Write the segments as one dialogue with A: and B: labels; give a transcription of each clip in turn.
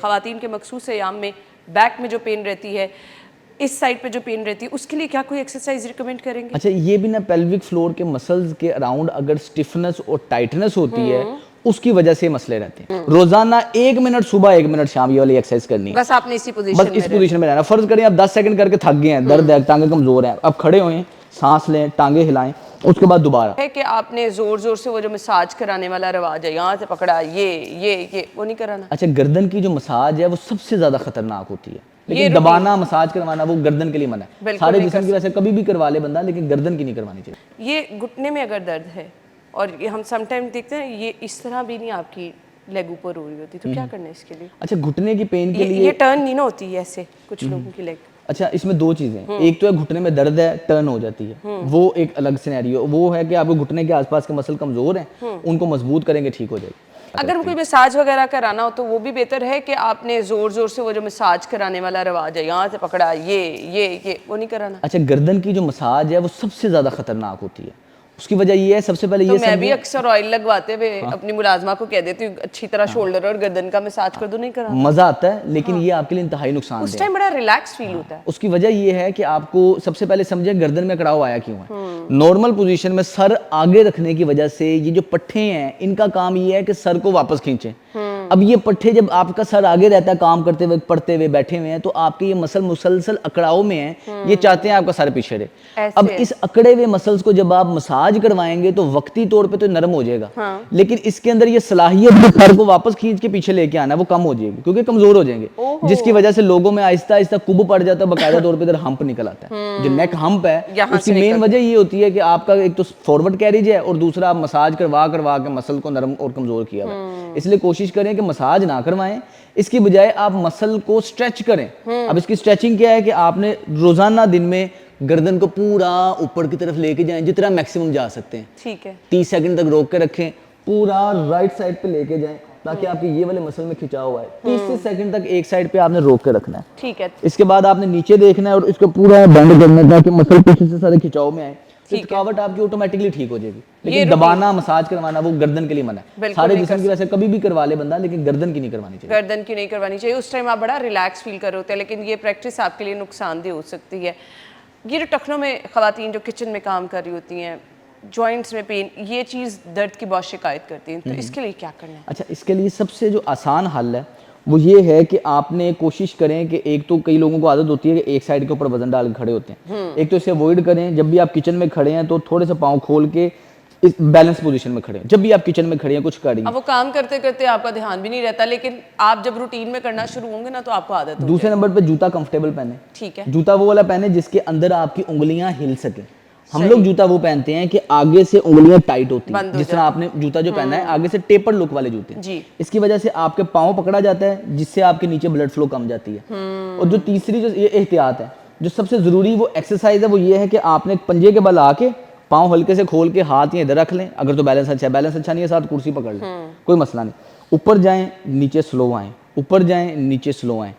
A: خواتین کے مخصوص ایام میں بیک میں جو پین رہتی ہے، اس سائڈ پہ جو پین رہتی ہے، اس کے لیے کیا کوئی ایکسرسائز ریکمینڈ کریں گے؟
B: اچھا، یہ بھی نا پیلوک فلور کے مسلز کے اراؤنڈ اگر سٹفنس اور ٹائٹنس ہوتی ہے اس کی وجہ سے مسئلے رہتے ہیں. روزانہ 1 منٹ صبح 1 منٹ شام یہ والی ایکسرسائز کرنی ہے.
A: بس آپ نے اسی پوزیشن
B: میں رہنا. فرض کریں آپ 10 سیکنڈ کر کے تھک گئے ہیں، درد ہے، ٹانگیں کمزور ہیں، اب کھڑے ہوئیں، سانس لیں، ٹانگیں ہلائیں، اس کے بعد دوبارہ
A: ہے کہ آپ نے زور زور سے وہ جو مساج کرانے والا رواج ہے، یہاں سے پکڑا، یہ وہ نہیں کرانا.
B: اچھا، گردن کی جو مساج ہے وہ سب سے زیادہ خطرناک ہوتی ہے، لیکن دبانا مساج کروانا وہ گردن کے لیے منع ہے. سارے جسم کی ویسے کبھی بھی کروا لے بندہ، لیکن گردن کی نہیں کروانی چاہیے.
A: یہ گھٹنے میں اگر درد ہے اور یہ ہم سم ٹائم دیکھتے ہیں یہ اس طرح بھی نہیں آپ کی لیگ اوپر ہو رہی ہوتی، تو کیا کرنا ہے اس کے لیے؟
B: اچھا، گھٹنے کی پین کے لیے
A: یہ ٹرن نہیں نہ ہوتی ہے ایسے کچھ لوگوں کی لیگ.
B: اچھا، اس میں 2 چیزیں، ایک تو ہے گھٹنے میں درد ہے، ٹرن ہو جاتی ہے، وہ ایک الگ سینیریو. وہ ہے کہ آپ کو گھٹنے کے آس پاس کے مسل کمزور ہیں، ان کو مضبوط کریں گے ٹھیک ہو جائے گی.
A: اگر کوئی مساج وغیرہ کرانا ہو تو وہ بھی بہتر ہے کہ آپ نے زور زور سے وہ جو مساج کرانے والا رواج ہے، یہاں سے پکڑا، یہ وہ نہیں کرانا.
B: اچھا، گردن کی جو مساج ہے وہ سب سے زیادہ خطرناک ہوتی ہے. اس کی وجہ یہ ہے، سب سے پہلے یہ
A: میں بھی اکثر آئل لگواتے ہوئے اپنی ملازمہ کو کہہ دیتی ہوں اچھی طرح شولڈر اور گردن کا مساج کر دو. نہیں کرا
B: مزہ آتا ہے، لیکن یہ آپ کے لیے انتہائی نقصان دہ ہے.
A: اس ٹائم بڑا ریلیکس فیل ہوتا ہے.
B: اس کی وجہ یہ ہے کہ آپ کو سب سے پہلے سمجھیں گردن میں کڑاؤ آیا کیوں ہے. نارمل پوزیشن میں سر آگے رکھنے کی وجہ سے یہ جو پٹھے ہیں ان کا کام یہ ہے کہ سر کو واپس کھینچیں. اب یہ پٹھے جب آپ کا سر آگے رہتا ہے کام کرتے ہوئے، پڑھتے ہوئے، بیٹھے ہوئے ہیں، تو آپ کے یہ مسل مسلسل اکڑاؤ میں ہیں، یہ چاہتے ہیں آپ کا سر پیچھے رہے. اب اس اکڑے ہوئے مسلس کو جب آپ مساج کروائیں گے تو وقتی طور پہ تو نرم ہو جائے گا، لیکن اس کے اندر یہ صلاحیت سر کو واپس کھینچ کے پیچھے لے کے آنا ہے وہ کم ہو جائے گی، کیونکہ کمزور ہو جائیں گے، جس کی وجہ سے لوگوں میں آہستہ آہستہ کب پڑ جاتا ہے، باقاعدہ طور پہ ادھر ہمپ نکل آتا ہے. جو نیک ہمپ ہے اس کی مین وجہ یہ ہوتی ہے کہ آپ کا ایک تو فارورڈ کیریج ہے اور دوسرا آپ مساج کروا کے مسل کو نرم اور کمزور کیا ہوا ہے. اس لیے کوشش کریں کہ مساج نہ کروائیں، اس کی بجائے آپ مسل کو سٹریچ کریں. اب اس کی سٹریچنگ کیا ہے کہ آپ نے روزانہ دن میں گردن کو پورا اوپر کی طرف لے کے جائیں جتنا میکسیمم جا سکتے ہیں.
A: ٹھیک ہے،
B: 30 سیکنڈ تک روک کے رکھیں، پورا رائٹ سائڈ پہ لے کے جائیں تاکہ آپ کے یہ والے مسل میں کھچاؤ ہوا ہے. 30 سیکنڈ تک ایک سائڈ پہ آپ نے روک کے رکھنا ہے.
A: ٹھیک ہے.
B: اس کے بعد آپ نے نیچے دیکھنا ہے اور اس کو پورا بینڈ کرنا ہے تاکہ مسل پیچھے سے سارے کھچاؤ میں آئے. تھکاوٹ آپ کی آٹومیٹکلی ٹھیک ہو جائے گی. لیکن دبانا مساج کروانا وہ گردن کے لیے منع ہے. سارے جسم کی ویسے کبھی بھی کروا لے بندہ، لیکن گردن کی نہیں کروانی چاہیے.
A: گردن کی نہیں کروانی چاہیے. اس ٹائم آپ بڑا ریلیکس فیل کر رہے ہوتے ہیں، لیکن یہ پریکٹس آپ کے لیے نقصان دہ ہو سکتی ہے. یہ جو ٹخنوں میں خواتین جو کچن میں کام کر رہی ہوتی ہیں، جوائنٹس میں پین، یہ چیز درد کی بہت شکایت کرتی ہیں، تو اس کے لیے کیا کرنا ہے؟
B: اچھا، اس کے لیے سب سے جو آسان حل ہے وہ یہ ہے کہ آپ نے کوشش کریں کہ ایک تو کئی لوگوں کو عادت ہوتی ہے کہ ایک سائڈ کے اوپر وزن ڈال کے کھڑے ہوتے ہیں، ایک تو اسے اوائڈ کریں. جب بھی آپ کچن میں کھڑے ہیں تو تھوڑے سے پاؤں کھول کے بیلنس پوزیشن میں کھڑے ہیں. جب بھی آپ کچن میں کھڑے ہیں کچھ کر رہی ہیں،
A: اب وہ کام کرتے کرتے آپ کا دھیان بھی نہیں رہتا، لیکن آپ جب روٹین میں کرنا شروع ہوں گے نا تو آپ کو عادت ہو.
B: دوسرے نمبر پہ جوتا کمفرٹیبل پہنیں.
A: ٹھیک ہے.
B: جوتا وہ والا پہنیں جس کے اندر آپ کی انگلیاں ہل سکیں. ہم لوگ جوتا وہ پہنتے ہیں کہ آگے سے انگلیاں ٹائٹ ہوتی ہیں، جس طرح آپ نے جوتا جو پہنا ہے آگے سے ٹیپر لک والے جوتے ہیں. اس کی وجہ سے آپ کے پاؤں پکڑا جاتا ہے جس سے آپ کے نیچے بلڈ فلو کم جاتی ہے. اور جو تیسری جو یہ احتیاط ہے، جو سب سے ضروری وہ ایکسرسائز ہے، وہ یہ ہے کہ آپ نے پنجے کے بل آ کے پاؤں ہلکے سے کھول کے ہاتھ یہ ادھر رکھ لیں. اگر تو بیلنس اچھا ہے، بیلنس اچھا نہیں ہے ساتھ کرسی پکڑ لیں، کوئی مسئلہ نہیں. اوپر جائیں نیچے سلو آئیں، اوپر جائیں نیچے سلو آئیں.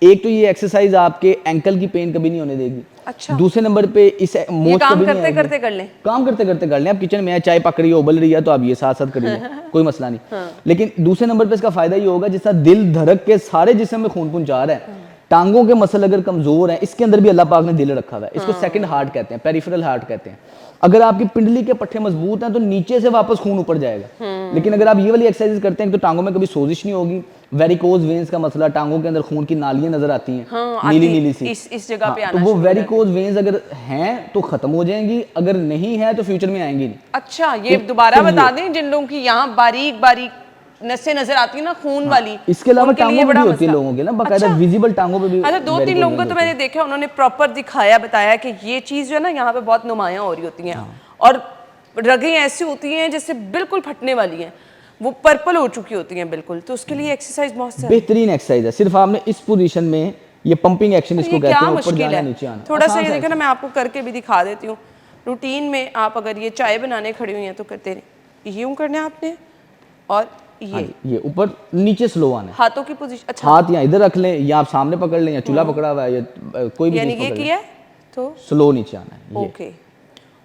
B: ایک تو یہ ایکسرسائز آپ کے اینکل کی پین کبھی نہیں ہونے دے گی.
A: اچھا.
B: دوسرے نمبر پہ اس موچ
A: کام کرتے کرتے کر لیں.
B: کام کرتے کرتے کر لیں. آپ کچن میں چائے پک رہی ہے، ابل رہی ہے، تو آپ یہ ساتھ ساتھ کریے، کوئی مسئلہ نہیں. لیکن دوسرے نمبر پہ اس کا فائدہ یہ ہوگا جس طرح دل دھڑک کے سارے جسم میں خون پہنچا رہا ہے، ٹانگوں کے مسل اگر کمزور ہیں، اس کے اندر بھی اللہ پاک نے دل رکھا ہوا ہے. اس کو سیکنڈ ہارٹ کہتے ہیں، پیریفرل ہارٹ کہتے ہیں. اگر آپ کی پنڈلی کے پٹھے مضبوط ہیں تو نیچے سے واپس خون اوپر جائے گا. لیکن اگر آپ یہ والی ایکسرسائز کرتے ہیں تو ٹانگوں میں کبھی سوزش نہیں ہوگی. ویریکوز وینز کا مسئلہ، ٹانگوں کے اندر خون کی نالیاں نظر آتی ہیں نیلی نیلی سی،
A: اس جگہ پہ
B: تو وہ ویریکوز وینز اگر ہیں تو ختم ہو جائیں گی، اگر نہیں ہے تو فیوچر میں آئیں گی نہیں.
A: اچھا، یہ دوبارہ بتا دیں جن لوگوں کی یہاں باریک باریک نسیں نظر آتی ہیں نا خون والی،
B: اس کے علاوہ ٹانگوں پہ بھی ہوتی ہے لوگوں کے نا باقاعدہ ویزیبل ٹانگوں پہ بھی.
A: اچھا، 2-3 لوگوں کو تو میں نے دیکھا انہوں نے پراپر دکھایا، بتایا کہ یہ چیز جو ہے نا یہاں پہ بہت نمایاں ہو رہی ہوتی ہیں اور رگیں ایسی ہوتی ہیں جس سے بالکل پھٹنے والی ہیں، وہ پرپل ہو چکی ہوتی ہیں بالکل. تو اس کے لیے ایکسرسائز بہت
B: بہترین ایکسرسائز ہے. صرف آپ نے اس پوزیشن میں یہ پمپنگ ایکشن اس کو کہتے ہیں، اوپر جانا نیچے آنا.
A: تھوڑا سا یہ دیکھیں نا، میں آپ کو کر کے بھی دکھا دیتی ہوں. روٹین میں آپ اگر یہ چائے بنانے کھڑی ہوئی ہیں تو کرتے رہیں، یوں کرنا ہے آپ نے، اور یہ
B: اوپر نیچے سلو آنا ہے.
A: ہاتھوں کی پوزیشن، اچھا
B: ہاتھ یا ادھر رکھ لیں یا آپ سامنے پکڑ لیں یا چولہا پکڑا ہوا ہے یا کوئی بھی چیز پکڑ لیں،
A: یعنی یہ کیا ہے تو
B: سلو نیچے آنا ہے.
A: اوکے.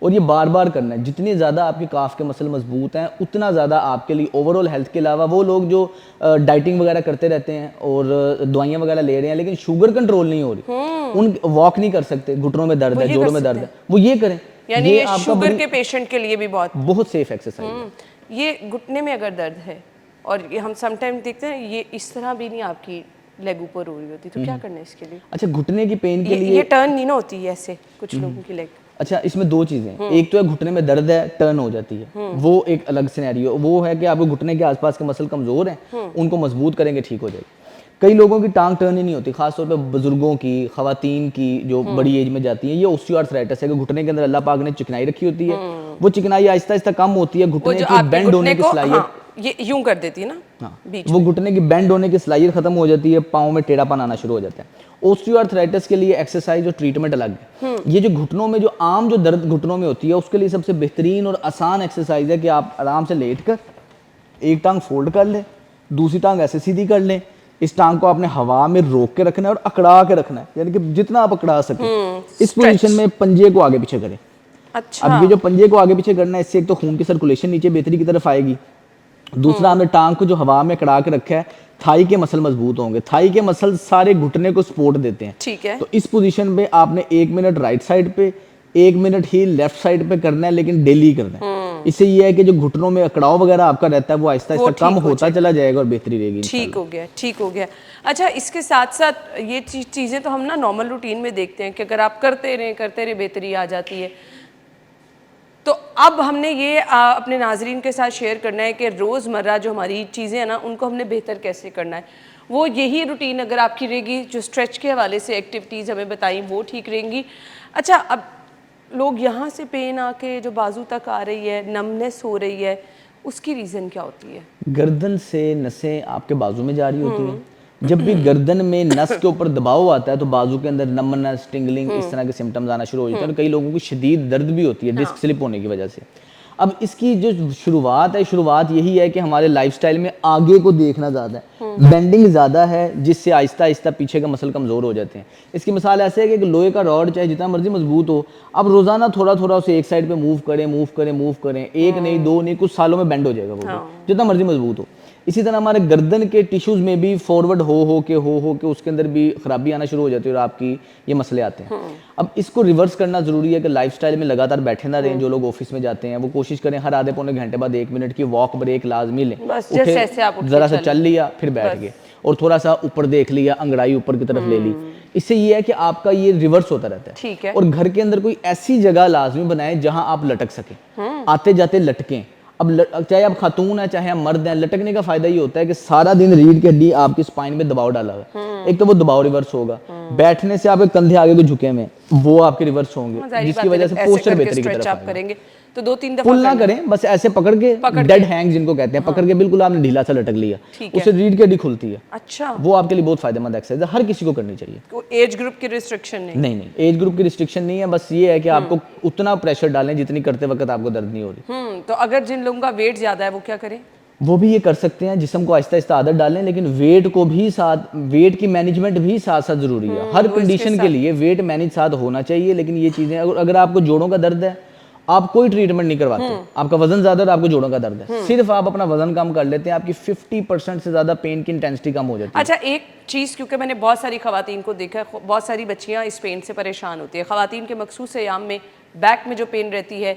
B: اور یہ بار بار کرنا ہے. جتنے زیادہ آپ کے کاف کے مسل مضبوط ہیں اتنا زیادہ آپ کے لیے اوور آل ہیلتھ کے علاوہ وہ لوگ جو ڈائٹنگ وغیرہ کرتے رہتے ہیں اور دوائیاں وغیرہ لے رہے ہیں لیکن شوگر کنٹرول نہیں ہو رہی, ان واک نہیں کر سکتے, گھٹنوں میں درد ہے, جوڑوں میں درد ہے, وہ یہ کریں.
A: یعنی یہ شوگر کے پیشنٹ کے لیے بھی
B: بہت سیف ایکسرسائز ہے.
A: یہ گھٹنے میں اگر درد ہے اور یہ ہم سم ٹائم دیکھتے ہیں یہ اس طرح بھی نہیں آپ کی لیگ اوپر ہو رہی ہوتی, تو کیا کرنا ہے اس کے لیے؟
B: اچھا, گھٹنے کی پین کے لیے
A: یہ ٹرن نہیں نہ ہوتی ہے ایسے کچھ لوگوں کی لیگ.
B: اچھا, اس میں 2 چیزیں ہیں. ایک تو ہے گھٹنے میں درد ہے, ٹرن ہو جاتی ہے, وہ ایک الگ سینیریو. وہ ہے کہ آپ کو گھٹنے کے آس پاس کے مسل کمزور ہیں, ان کو مضبوط کریں گے ٹھیک ہو جائے گی. کئی لوگوں کی ٹانگ ٹرن ہی نہیں ہوتی, خاص طور پہ بزرگوں کی, خواتین کی جو بڑی ایج میں جاتی ہیں. یہ اوسٹیو آرتھرائٹس ہے کہ گھٹنے کے اندر اللہ پاک نے چکنائی رکھی ہوتی ہے, وہ چکنائی آہستہ آہستہ کم ہوتی ہے, گھٹنے کی بینڈ ہونے کی صلاحیت
A: یہ یوں کر دیتی ہے نا,
B: وہ گھٹنے کی بینڈ ہونے کی صلاحیت ختم ہو جاتی ہے, پاؤں میں ٹیڑھا پن آنا شروع ہو جاتا ہے. اوسٹیو آرتھرائٹس کے لیے ایکسرسائز اور ٹریٹمنٹ الگ ہے. یہ جو گھٹنوں میں جو عام جو درد گھٹنوں میں ہوتی ہے اس کے لیے سب سے بہترین اور آسان ایکسرسائز ہے کہ آپ آرام سے لیٹ کر ایک ٹانگ فولڈ کر لیں, دوسری ٹانگ ایسے سیدھی کر لیں. اس ٹانگ کو آپ نے ہوا میں روک کے رکھنا ہے اور اکڑا کے رکھنا ہے, یعنی کہ جتنا آپ اکڑا سکیں. اس پوزیشن میں پنجے کو آگے پیچھے کریں. اب یہ جو پنجے کو آگے پیچھے کرنا ہے, اس سے ایک تو خون کی سرکولیشن نیچے بہتری کی طرف آئے گی, دوسرا ہم نے ٹانگ کو جو ہوا میں اکڑا کے رکھا ہے, تھائی کے مسل مضبوط ہوں گے. تھائی کے مسل سارے گھٹنے کو سپورٹ دیتے ہیں.
A: ٹھیک ہے,
B: تو اس پوزیشن پہ آپ نے 1 منٹ رائٹ سائڈ پہ, 1 منٹ ہی لیفٹ سائڈ پہ کرنا ہے, لیکن ڈیلی کرنا ہے. اس سے یہ ہے کہ جو گھٹنوں میں اکڑاؤ وغیرہ آپ کا رہتا ہے وہ آہستہ آہستہ کم ہوتا چلا جائے گا اور بہتری رہے گی.
A: ٹھیک ہو گیا, ٹھیک ہو گیا. اچھا, اس کے ساتھ ساتھ یہ چیزیں تو ہم نا نارمل روٹین میں دیکھتے ہیں کہ اگر آپ کرتے رہیں بہتری آ جاتی ہے. تو اب ہم نے یہ اپنے ناظرین کے ساتھ شیئر کرنا ہے کہ روز مرہ جو ہماری چیزیں ہیں نا ان کو ہم نے بہتر کیسے کرنا ہے. وہ یہی روٹین اگر آپ کی رہے گی, جو اسٹریچ کے حوالے سے ایکٹیویٹیز ہمیں بتائیں وہ ٹھیک رہیں گی. اچھا, اب لوگ یہاں سے پین آ کے جو بازو تک آ رہی ہے, نمنس ہو رہی ہے, اس کی ریزن کیا ہوتی ہے؟
B: گردن سے نسیں آپ کے بازو میں جاری ہوتی ہیں. جب بھی گردن میں نس کے اوپر دباؤ آتا ہے تو بازو کے اندر نمنس, ٹنگلنگ, اس طرح کے سمٹمز آنا شروع ہو جاتے ہیں. اور کئی لوگوں کو شدید درد بھی ہوتی ہے ڈسک سلپ ہونے کی وجہ سے. اب اس کی جو شروعات یہی ہے کہ ہمارے لائف سٹائل میں آگے کو دیکھنا زیادہ ہے, بینڈنگ زیادہ ہے, جس سے آہستہ آہستہ پیچھے کا مسل کمزور ہو جاتے ہیں. اس کی مثال ایسے ہے کہ لوہے کا راڈ چاہے جتنا مرضی مضبوط ہو, اب روزانہ تھوڑا تھوڑا اسے ایک سائڈ پہ موو کریں, ایک نہیں 2 نہیں, کچھ سالوں میں بینڈ ہو جائے گا وہ جتنا مرضی مضبوط ہو. اسی طرح ہمارے گردن کے ٹیشوز میں بھی فارورڈ ہو کے اس کے اندر بھی خرابی آنا شروع ہو جاتی ہے اور آپ کی یہ مسئلے آتے ہیں. اب اس کو ریورس کرنا ضروری ہے کہ لائف سٹائل میں لگاتار بیٹھے نہ رہیں. جو لوگ آفس میں جاتے ہیں وہ کوشش کریں ہر آدھے پونے گھنٹے بعد 1 منٹ کی واک بریک لازمی لیں. ذرا سا چل لیا پھر بیٹھ گئے, اور تھوڑا سا اوپر دیکھ لیا, انگڑائی اوپر کی طرف لے لی. اس سے یہ ہے کہ آپ کا یہ ریورس ہوتا رہتا ہے. اور گھر کے اندر کوئی ایسی جگہ لازمی بنائیں جہاں آپ لٹک سکیں, آتے جاتے لٹکیں. اب چاہے آپ خاتون ہیں چاہے آپ مرد ہیں, لٹکنے کا فائدہ یہ ہوتا ہے کہ سارا دن ریڑھ کی ہڈی آپ کی اسپائن میں دباؤ ڈالا ہوا ہے. ایک تو وہ دباؤ ریورس ہوگا, بیٹھنے سے آپ کے کندھے آگے کو جھکے ہوئے وہ آپ کے ریورس ہوں گے, جس کی وجہ سے پوسچر بہتری کی طرف آئے گا.
A: تو 2-3 دفعہ
B: پل نہ کریں, بس ایسے پکڑ کے, ڈیڈ ہینگ جن کو کہتے ہیں, پکڑ کے بالکل آپ نے ڈھیلا سا لٹک لیا, اس سے ریڑھ کی ہڈی کھلتی ہے.
A: اچھا,
B: وہ آپ کے لیے بہت فائدہ مند ایکسرسائز ہے, ہر کسی کو کرنی چاہیے.
A: ایج گروپ کی ریسٹرکشن نہیں,
B: ایج گروپ کی ریسٹرکشن نہیں ہے. بس یہ ہے کہ آپ کو اتنا پریشر ڈالیں جتنی کرتے وقت آپ کو درد نہیں ہو رہی.
A: تو اگر جن لوگوں کا ویٹ زیادہ ہے وہ کیا کریں؟
B: وہ بھی یہ کر سکتے ہیں, جسم کو آہستہ آہستہ عادت ڈالیں, لیکن ویٹ کو بھی ساتھ, ویٹ کی مینجمنٹ بھی ساتھ ساتھ ضروری ہے. ہر کنڈیشن کے لیے ویٹ مینج ساتھ ہونا چاہیے. لیکن یہ چیزیں اگر آپ کو جوڑوں کا درد ہے, آپ کوئی ٹریٹمنٹ نہیں کرواتے, آپ کا وزن زیادہ ہے, آپ کو جوڑوں کا درد ہے, صرف آپ اپنا وزن کم کر لیتے ہیں, آپ کی 50% سے زیادہ پین کی انٹینسٹی کم ہو جاتی ہے.
A: اچھا, ایک چیز, کیونکہ میں نے بہت ساری خواتین کو دیکھا ہے, بہت ساری بچیاں اس پین سے پریشان ہوتی ہیں. خواتین کے مخصوص ایام میں بیک میں جو پین رہتی ہے,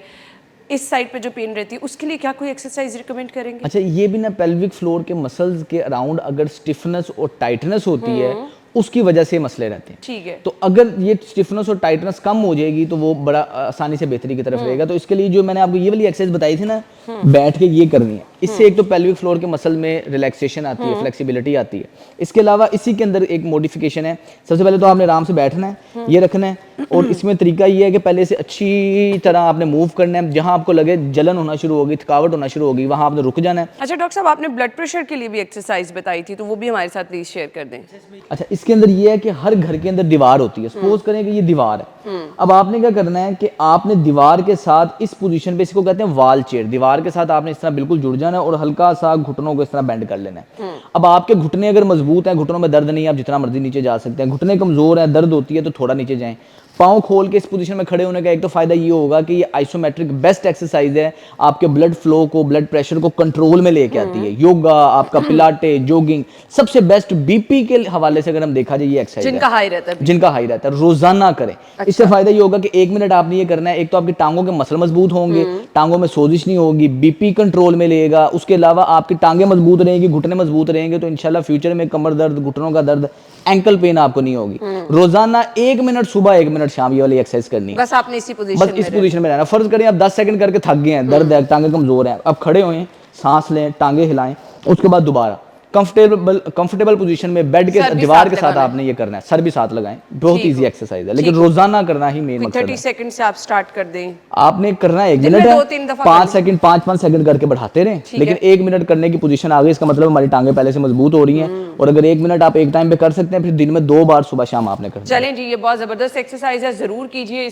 A: اس سائڈ پہ جو پین رہتی ہے, اس کے لیے کیا کوئی ایکسرسائز ریکمینڈ کریں گے؟
B: اچھا, یہ بھی نا پیلوک فلور کے مسلز کے اراؤنڈ اگر اسٹفنس اور ٹائٹنس ہوتی ہے اس کی وجہ سے مسئلے رہتے ہیں.
A: ٹھیک ہے,
B: تو اگر یہ اسٹفنس اور ٹائٹنس کم ہو جائے گی تو وہ بڑا آسانی سے بہتری کی طرف رہے گا. تو اس کے لیے جو میں نے آپ کو یہ والی ایکسرسائز بتائی تھی نا, بیٹھ کے یہ کرنی ہے. اس سے ایک تو پیلوک فلور کے مسل میں ریلیکسیشن آتی ہے, فلیکسیبلٹی آتی ہے. اس کے علاوہ اسی کے اندر ایک موڈیفیکیشن ہے. سب سے پہلے تو آپ نے آرام سے بیٹھنا ہے, یہ رکھنا ہے, اور اس میں طریقہ یہ ہے کہ پہلے سے اچھی طرح آپ نے موو کرنا ہے. جہاں آپ کو لگے جلن ہونا شروع ہوگی, تھکاوٹ ہونا شروع ہوگی, وہاں آپ نے رک جانا ہے.
A: اچھا ڈاکٹر صاحب, آپ نے بلڈ پریشر کے لیے بھی ایکسرسائز بتائی تھی, تو وہ بھی ہمارے ساتھ پلیز شیئر کر دیں.
B: اچھا, اس کے اندر یہ ہے کہ ہر گھر کے اندر دیوار ہوتی ہے. سپوز کریں کہ یہ دیوار ہے. اب آپ نے کیا کرنا ہے کہ آپ نے دیوار کے ساتھ اس پوزیشن پہ, اس کو کہتے ہیں وال چیئر, دیوار کے ساتھ آپ نے اس طرح بالکل جڑ جانا ہے اور ہلکا سا گھٹنوں کو اس طرح بینڈ کر لینا ہے. اب آپ کے گھٹنے اگر مضبوط ہیں, گھٹنوں میں درد نہیں ہے, آپ جتنا مرضی نیچے جا سکتے ہیں. گھٹنے کمزور ہیں, درد ہوتی ہے تو تھوڑا نیچے جائیں. پاؤں کھول کے اس پوزیشن میں کھڑے ہونے کا ایک تو فائدہ یہ ہوگا کہ یہ آئسومیٹرک بیسٹ ایکسرسائز ہے, آپ کے بلڈ فلو کو, بلڈ پریشر کو کنٹرول میں لے کے آتی ہے. یوگا, آپ کا پلاٹے, جوگنگ, سب سے بیسٹ بی پی کے حوالے سے اگر ہم دیکھا جائے یہ ایکسرسائز
A: جن کا ہائی رہتا ہے,
B: جن کا ہائی رہتا ہے, روزانہ کریں. اس سے فائدہ یہ ہوگا کہ 1 منٹ آپ نے یہ کرنا ہے, ایک تو آپ کی ٹانگوں کے مسل مضبوط ہوں گے, ٹانگوں میں سوزش نہیں ہوگی, بی پی کنٹرول میں لے گا. اس کے علاوہ آپ کی ٹانگیں مضبوط رہیں گی, گھٹنے مضبوط رہیں گے, تو انشاءاللہ فیوچر میں کمر درد, گھٹنوں کا درد, اینکل پین آپ کو نہیں ہوگی. روزانہ 1 منٹ صبح, 1 منٹ شام, یہ والی ایکسرسائز کرنی ہے.
A: بس آپ نے اسی
B: بس
A: پوزیشن
B: اس پوزیشن میں رہنا. فرض کریں آپ 10 سیکنڈ کر کے تھک گئے ہیں, درد ہے, ٹانگیں کمزور ہیں, اب کھڑے ہوئے ہیں, سانس لیں, ٹانگیں ہلائیں, اس کے بعد دوبارہ کمفرٹیبل پوزیشن میں بیڈ کے دیوار کے ساتھ آپ نے یہ کرنا ہے, سر بھی ساتھ لگائیں. بہت ایزی ایکسرسائز ہے, لیکن روزانہ کرنا ہی مین مقصد ہے.
A: 30 سیکنڈ سے آپ سٹارٹ کر دیں,
B: آپ نے کرنا ہے 1 منٹ ہے, 5 سیکنڈ 5 سیکنڈ کر کے بڑھاتے رہیں, لیکن 1 منٹ کرنے کی پوزیشن آ گئی, اس کا مطلب ہماری ٹانگیں پہلے سے مضبوط ہو رہی ہیں. اور اگر 1 منٹ آپ ایک ٹائم پہ کر سکتے ہیں, پھر دن میں 2 بار صبح شام آپ نے کرنا ہے.
A: چلیں جی, یہ بہت زبردست ایکسرسائز ہے, ضرور کیجیے.